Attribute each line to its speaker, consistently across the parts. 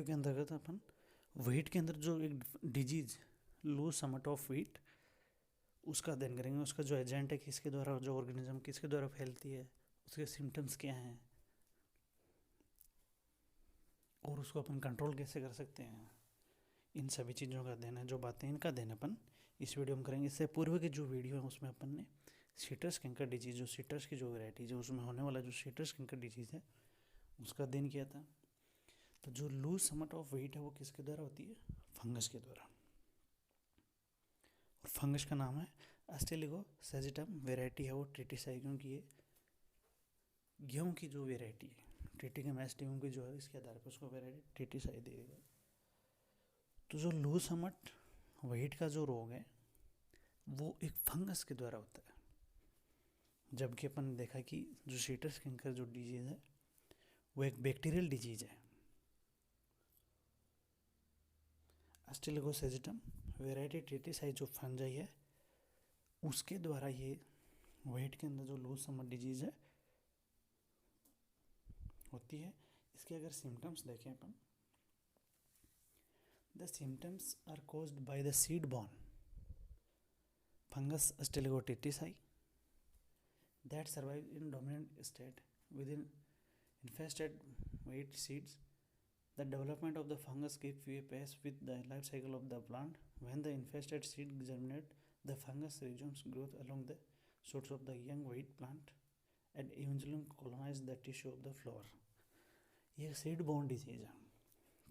Speaker 1: के अंतर्गत अपन वीट के अंदर जो एक disease loose smut of wheat उसका अध्ययन करेंगे। उसका जो एजेंट है, किसके द्वारा, जो ऑर्गेनिज्म किसके द्वारा फैलती है, उसके सिम्टम्स क्या हैं और उसको अपन कंट्रोल कैसे कर सकते हैं, इन सभी चीज़ों का अध्ययन है। जो बातें इनका अध्ययन अपन इस वीडियो में करेंगे। इससे पूर्व की जो वीडियो है उसमें अपन ने सीट्रस कैंकर डिजीज, जो सीट्रस की जो वेराइटीज है उसमें होने वाला जो सीट्रस कैंकर डिजीज है उसका अध्ययन किया था। तो जो लूज समट ऑफ वीट है वो किसके द्वारा होती है? फंगस के द्वारा। और फंगस का नाम है एस्टेलिगो सेजिटम, वेराइटी है वो ट्रिटिसाई, क्योंकि ये गेहूँ की जो वेराइटी है, ट्रिटिकम एस्टिवम की जो है, इसके आधार पर उसको वेराइटी ट्रिटिसाई देगा। तो जो लूज समट वीट का जो रोग है वो एक फंगस के द्वारा होता है, जबकि अपन ने देखा कि जो सीट्रस कैंकर जो डिजीज है वो एक बैक्टीरियल डिजीज है। एस्टेलिगो सेजिटम वेराइटी ट्रिटिसाई जो फंजाई है उसके द्वारा ये वीट के अंदर जो लूज समट डिजीज है होती है। इसके अगर सिम्टम्स देखें अपन, the symptoms are caused by the seed borne fungus Ustilago tritici that survive in dominant state within infested wheat seeds. The development of the fungus keeps pace with the life cycle of the plant. When the infested seed germinate, the fungus resumes growth along the shoots of the young wheat plant and eventually colonize the tissue of the flower. ये seed borne disease है।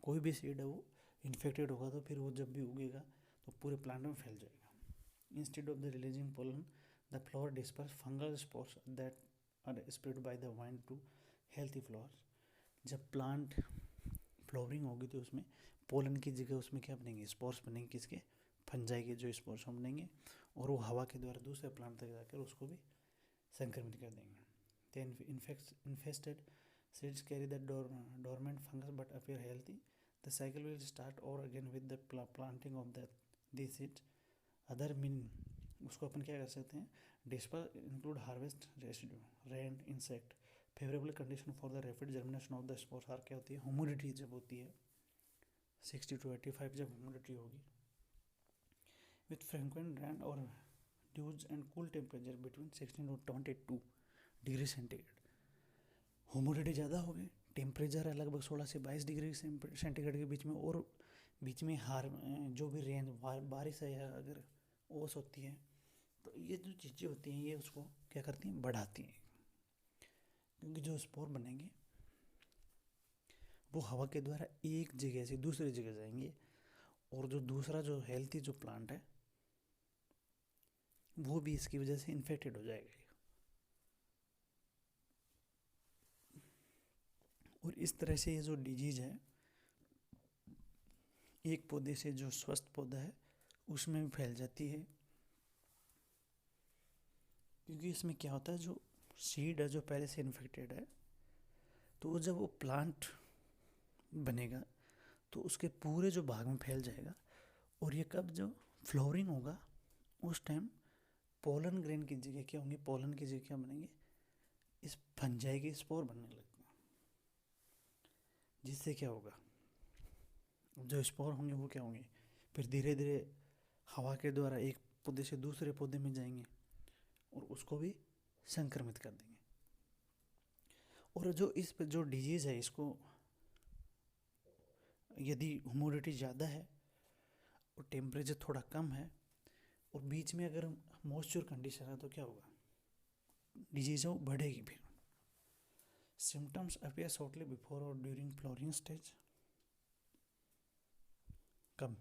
Speaker 1: कोई भी seed है वो infected होगा तो फिर वो जब भी उगेगा तो पूरे प्लांट में फैल जाएगा। Instead of the releasing pollen, the flower disperse fungal spores that are spread by the wind to healthy flowers. जब प्लांट फ्लावरिंग होगी तो उसमें पोलन की जगह उसमें क्या बनेंगे? स्पोर्स बनेंगे। किसके? फंजाई के जो स्पोर्स हम बनेंगे और वो हवा के द्वारा दूसरे प्लांट तक जाकर उसको भी संक्रमित कर देंगे। Then infested seeds carry the dormant fungus but appear healthy. The cycle will start over again with the planting of these seeds. Other mean उसको अपन क्या कर सकते हैं? Disperse include harvest residue, rain, insect, favourable condition for the rapid germination of the spores. आर क्या होती है? ह्यूमिडिटी जब होती है 60 to 85 जब ह्यूमिडिटी होगी, विथ फ्रिक्वेंट रेन और dews and cool temperature between 16 to 22 degree centigrade. Humidity ज़्यादा होगी, टेम्परेचर है लगभग 16 से 22 डिग्री सेंटीग्रेड के बीच में, और बीच में जो भी रेन बारिश है या अगर ओस होती है तो ये जो चीज़ें होती हैं ये उसको क्या करती हैं? बढ़ाती हैं। क्योंकि जो स्पोर बनेंगे वो हवा के द्वारा एक जगह से दूसरी जगह जाएंगे और जो दूसरा जो हेल्थी जो प्लांट है वो भी इसकी वजह से इन्फेक्टेड हो जाएगा। और इस तरह से ये जो डिजीज है एक पौधे से जो स्वस्थ पौधा है उसमें भी फैल जाती है। क्योंकि इसमें क्या होता है, जो सीड है जो पहले से इन्फेक्टेड है तो वो जब वो प्लांट बनेगा तो उसके पूरे जो भाग में फैल जाएगा, और ये कब जो फ्लावरिंग होगा उस टाइम पोलन ग्रेन की जगह क्या होंगे? पोलन की जगह क्या बनेंगे? इस फंजाई के स्पोर बनने लगते हैं। जिससे क्या होगा? जो स्पोर होंगे वो क्या होंगे? फिर धीरे धीरे हवा के द्वारा एक पौधे से दूसरे पौधे में जाएंगे और उसको भी संक्रमित कर देंगे। और जो इस पे जो डिजीज़ है इसको यदि ह्यूमिडिटी ज़्यादा है और टेम्परेचर थोड़ा कम है और बीच में अगर मॉइस्चर कंडीशन है तो क्या होगा? डिजीज़ वो बढ़ेगी। फिर सिम्टम्स अपीयर शॉर्टली बिफोर और ड्यूरिंग फ्लावरिंग स्टेज। कब?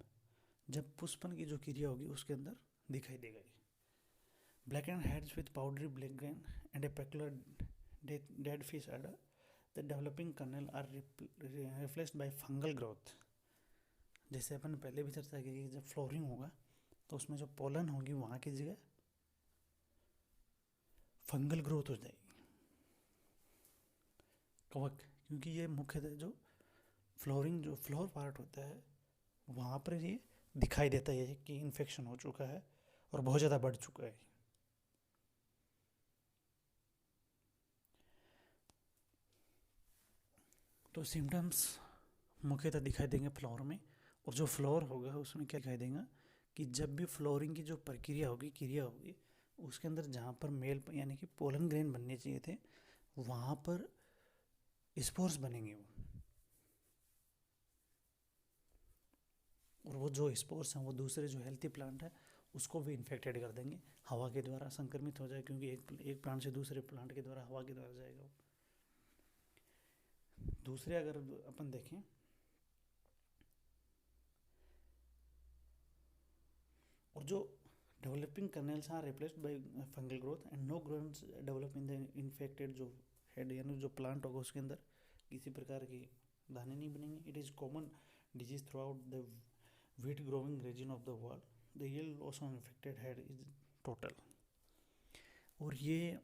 Speaker 1: जब पुष्पन की जो क्रिया होगी उसके अंदर दिखाई देगा। Blackened heads with powdery black grain and a peculiar dead fish adder. The developing kernel are replaced by fungal growth. जैसे अपन पहले भी चर्चा की कि जब फ्लोरिंग होगा तो उसमें जो पोलन होगी वहाँ की जगह फंगल ग्रोथ हो जाएगी, कवक। क्योंकि ये मुख्यतः जो फ्लोरिंग जो फ्लोर पार्ट होता है वहाँ पर ये दिखाई देता है कि इन्फेक्शन हो चुका है और बहुत ज़्यादा बढ़ चुका है। तो सिम्टम्स मुख्यतः दिखाई देंगे फ्लावर में। और जो फ्लावर होगा उसमें क्या दिखाई देगा कि जब भी फ्लोरिंग की जो प्रक्रिया होगी, क्रिया होगी, उसके अंदर जहाँ पर मेल यानी कि पोलन ग्रेन बनने चाहिए थे, वहाँ पर स्पोर्स बनेंगे वो। और वो जो स्पोर्स हैं वो दूसरे जो हेल्थी प्लांट है उसको भी इन्फेक्टेड कर देंगे, हवा के द्वारा संक्रमित हो जाए, क्योंकि एक प्लांट से दूसरे प्लांट के द्वारा हवा के द्वारा जाएगा वो। दूसरे अगर अपन देखें, और जो developing kernels are replaced by fungal growth and no grains develop in the infected जो हेड, यानी जो प्लांट होगा उसके अंदर किसी प्रकार की दाने नहीं बनेंगे। It is common disease through out the wheat growing region of the world. The yield loss on infected head is total. और ये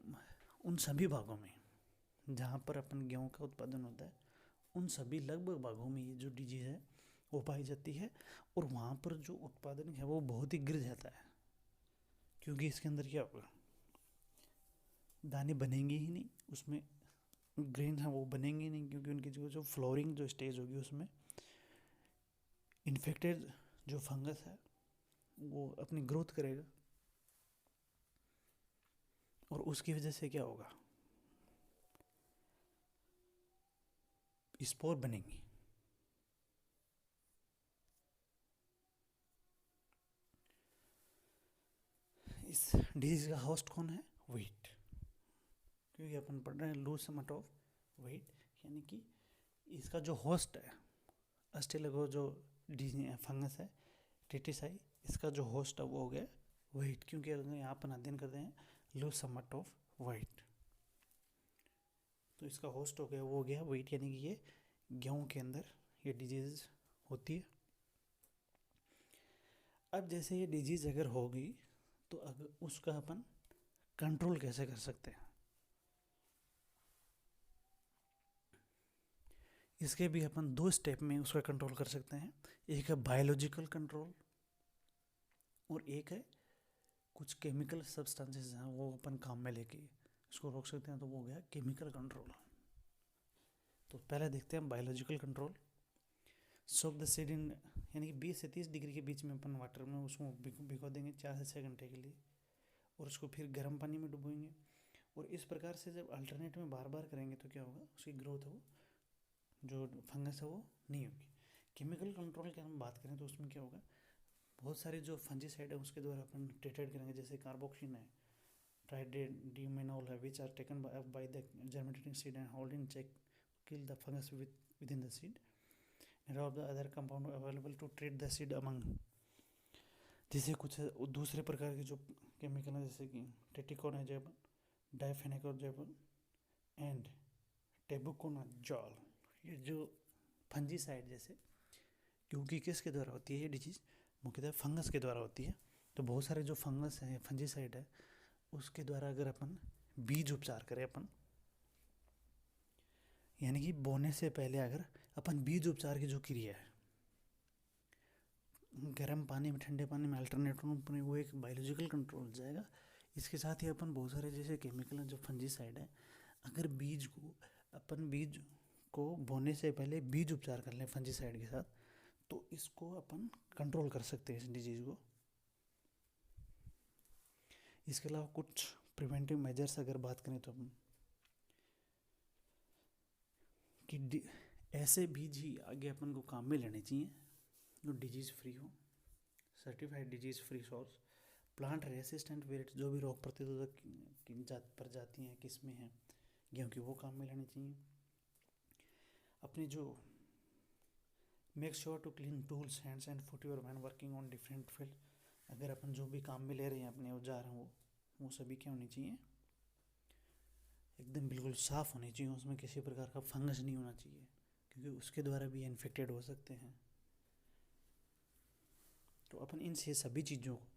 Speaker 1: उन सभी भागों में जहाँ पर अपन गेहूँ का उत्पादन होता है, उन सभी लगभग भागों में ये जो डिजीज़ है वो पाई जाती है। और वहाँ पर जो उत्पादन है वो बहुत ही गिर जाता है, क्योंकि इसके अंदर क्या होगा, दाने बनेंगे ही नहीं, उसमें ग्रेन है वो बनेंगे नहीं, क्योंकि उनकी जो फ्लोरिंग जो स्टेज होगी उसमें इन्फेक्टेड जो फंगस है वो अपनी ग्रोथ करेगा। और उसकी वजह से क्या होगा, स्पोर बनेंगी। इस डिजीज का होस्ट कौन है, व्हीट, क्योंकि अपन पढ़ रहे हैं लूज समट ऑफ व्हीट, यानी कि इसका जो होस्ट है अस्टिलगो जो फंगस है टिटिसाई, इसका जो होस्ट है वो हो गया व्हीट, क्योंकि अगर यहाँ अपन अध्ययन करते हैं लूज समट ऑफ व्हीट, तो इसका होस्ट हो गया वो हो गया व्हीट, यानी कि ये गेहूँ के अंदर ये डिजीज होती है। अब जैसे ये डिजीज अगर होगी तो अगर उसका अपन कंट्रोल कैसे कर सकते हैं, इसके भी अपन 2 स्टेप में उसका कंट्रोल कर सकते हैं। एक है बायोलॉजिकल कंट्रोल और एक है कुछ केमिकल सब्सटेंसेस हैं वो अपन काम में लेके इसको रोक सकते हैं, तो वो हो गया केमिकल कंट्रोल। तो पहले देखते हैं biological control. Soak the seed in, यानी कि 20 से 30 डिग्री के बीच में अपन वाटर में उसको भिगो देंगे 4 से 6 घंटे के लिए, और उसको फिर गर्म पानी में डुबोएंगे। और इस प्रकार से जब अल्टरनेट में बार बार करेंगे तो क्या होगा, उसकी ग्रोथ हो जो फंगस है वो नहीं होगी। केमिकल कंट्रोल की हम बात करें तो उसमें क्या होगा, बहुत सारे जो फंजीसाइड है उसके द्वारा अपन ट्रीटेड करेंगे, जैसे कार्बोक्सिन है, ट्राइडेडिमेनोल है, which are taken by the germinating seed and hold in check kill the fungus within the seed. There are the other compound available to treat the seed among, जैसे कुछ दूसरे प्रकार के जो केमिकल हैं जैसे कि टेटिकोनाजोल, डाइफेनेकोजोल एंड टेबुकोनाजोल, ये जो फंजीसाइड जैसे, क्योंकि किसके द्वारा होती है ये डिजीज़, मुख्यतः फंगस के द्वारा होती है। तो बहुत सारे जो फंगस है फंजीसाइड है उसके द्वारा अगर अपन बीज उपचार करें अपन, यानी कि बोने से पहले अगर अपन बीज उपचार की जो क्रिया है गर्म पानी में ठंडे पानी में अल्टरनेट में, वो एक बायोलॉजिकल कंट्रोल जाएगा। इसके साथ ही अपन बहुत सारे जैसे केमिकल हैं जो फंजीसाइड है, अगर बीज को बोने से पहले बीज उपचार कर लें फंजीसाइड के साथ, तो इसको अपन कंट्रोल कर सकते हैं इस डिजीज़ को। इसके अलावा कुछ प्रिवेंटिव मेजर्स अगर बात करें तो अपन कि ऐसे बीज ही आगे अपन को काम में लेने चाहिए जो डिजीज़ फ्री हो, certified disease free source, plant resistant variety, जो भी रोग प्रतिरोधक प्रजाति हैं किस्में हैं गेहूँ की, वो काम में लेनी चाहिए। अपनी जो make sure to clean tools hands and footwear when working on different field, अगर अपन जो भी काम में ले रहे हैं अपने औजार हैं वो सभी क्या होनी चाहिए, एकदम बिल्कुल साफ़ होनी चाहिए, उसमें किसी प्रकार का फंगस नहीं होना चाहिए, क्योंकि उसके द्वारा भी इन्फेक्टेड हो सकते हैं। तो अपन इन से सभी चीज़ों को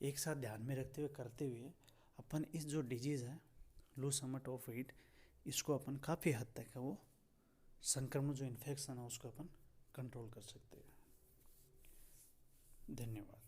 Speaker 1: एक साथ ध्यान में रखते हुए करते हुए अपन इस जो डिजीज़ है लूज समट ऑफ व्हीट, इसको अपन काफ़ी हद तक है वो संक्रमण जो इन्फेक्शन है उसको अपन कंट्रोल कर सकते हैं। धन्यवाद।